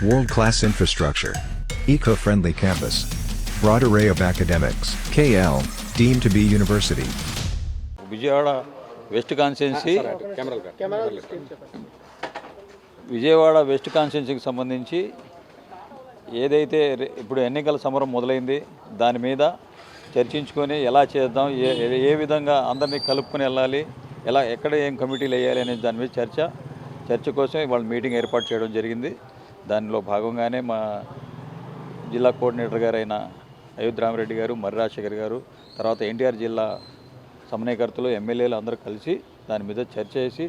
World-class infrastructure. Eco-friendly campus. Broad array of academics. KL, deemed to be university. Vijayawada west constituency Vijayawada west కాన్స్టిట్యున్సీకి సంబంధించి ఏదైతే ఇప్పుడు ఎన్నికల సమరం మొదలైంది దాని మీద చర్చించుకొని ఎలా చేద్దాం, ఏ విధంగా అందరినీ కలుపుకొని వెళ్ళాలి, ఎక్కడ ఏం కమిటీలు వేయాలి అనే దాని మీద చర్చ కోసం ఇవాళ మీటింగ్ ఏర్పాటు చేయడం జరిగింది. దానిలో భాగంగానే మా జిల్లా కోఆర్డినేటర్ గారైన అయోధ్య రామరెడ్డి గారు, మర్రి రాజశేఖర్ గారు, తర్వాత ఎన్టీఆర్ జిల్లా సమన్వయకర్తలు, ఎమ్మెల్యేలు అందరూ కలిసి దాని మీద చర్చ చేసి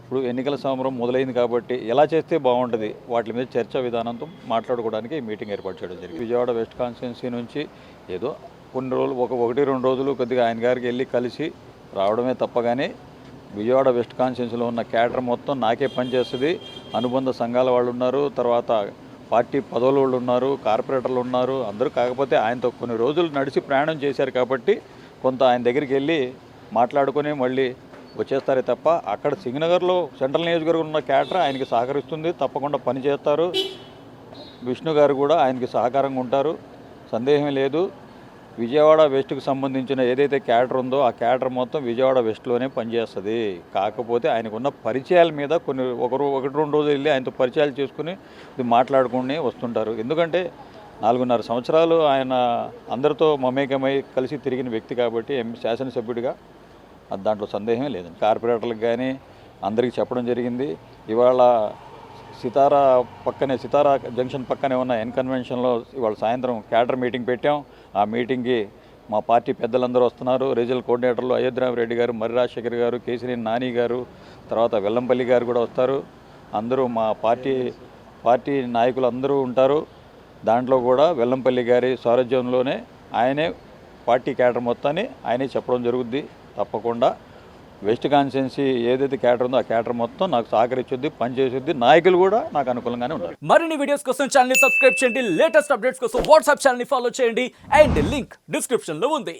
ఇప్పుడు ఎన్నికల సమరం మొదలైంది కాబట్టి ఎలా చేస్తే బాగుంటుంది వాటి మీద చర్చా విధానంతో మాట్లాడుకోవడానికి ఈ మీటింగ్ ఏర్పాటు చేయడం జరిగింది. విజయవాడ వెస్ట్ కాన్స్టిట్యున్సీ నుంచి ఏదో కొన్ని రోజులు 1-2 రోజులు కొద్దిగా ఆయన గారికి వెళ్ళి కలిసి రావడమే తప్ప కానీ విజయవాడ వెస్ట్ కాన్స్టిట్యున్సీలో ఉన్న క్యాడర్ మొత్తం నాకే పనిచేస్తుంది. అనుబంధ సంఘాల వాళ్ళు ఉన్నారు, తర్వాత పార్టీ పదవుల వాళ్ళు ఉన్నారు, కార్పొరేటర్లు ఉన్నారు, అందరూ. కాకపోతే ఆయనతో కొన్ని రోజులు నడిచి ప్రయాణం చేశారు కాబట్టి కొంత ఆయన దగ్గరికి వెళ్ళి మాట్లాడుకొని మళ్ళీ వచ్చేస్తారే తప్ప అక్కడ సింగనగర్లో సెంట్రల్ నియోజకవర్గం ఉన్న క్యాడర్ ఆయనకి సహకరిస్తుంది, తప్పకుండా పనిచేస్తారు. విష్ణు గారు కూడా ఆయనకి సహకారంగా ఉంటారు, సందేహం లేదు. విజయవాడ వెస్ట్కి సంబంధించిన ఏదైతే క్యాడర్ ఉందో ఆ క్యాడర్ మొత్తం విజయవాడ వెస్ట్లోనే పనిచేస్తుంది. కాకపోతే ఆయనకున్న పరిచయాల మీద కొన్ని 1-2 రోజులు వెళ్ళి ఆయనతో పరిచయాలు చేసుకుని ఇది మాట్లాడుకుని వస్తుంటారు. ఎందుకంటే 4.5 సంవత్సరాలు ఆయన అందరితో మమేకమై కలిసి తిరిగిన వ్యక్తి కాబట్టి శాసనసభ్యుడిగా దాంట్లో సందేహమే లేదండి. కార్పొరేటర్లకు కానీ అందరికీ చెప్పడం జరిగింది. ఇవాళ సితారా జంక్షన్ పక్కనే ఉన్న ఎన్ కన్వెన్షన్లో ఇవాళ సాయంత్రం క్యాడర్ మీటింగ్ పెట్టాం. ఆ మీటింగ్కి మా పార్టీ పెద్దలందరూ వస్తున్నారు. రీజనల్ కోఆర్డినేటర్లు అయోధ్య రామరెడ్డి గారు, మర్రి రాజశేఖర్ గారు, కేసినేని నాని గారు, తర్వాత వెల్లంపల్లి గారు కూడా వస్తారు. అందరూ మా పార్టీ నాయకులు అందరూ ఉంటారు. దాంట్లో కూడా వెల్లంపల్లి గారి సారథ్యంలోనే ఆయనే పార్టీ క్యాడర్ మొత్తాన్ని ఆయనే చెప్పడం జరుగుద్ది. తప్పకుండా వెస్ట్ కాన్స్టిట్యున్సీ ఏదైతే క్యాడర్ ఉందో ఆ క్యాడర్ మొత్తం నాకు సహకరించుద్ది, పనిచేసుద్ది. నాయకులు కూడా నాకు అనుకూలంగానే ఉన్నారు. మరిన్ని వీడియోస్ కోసం ఛానల్ ని సబ్స్క్రైబ్ చేయండి, లేటెస్ట్ అప్డేట్స్ కోసం వాట్సాప్ ఛానల్ ని ఫాలో చేయండి అండ్ లింక్ డిస్క్రిప్షన్ లో ఉంది.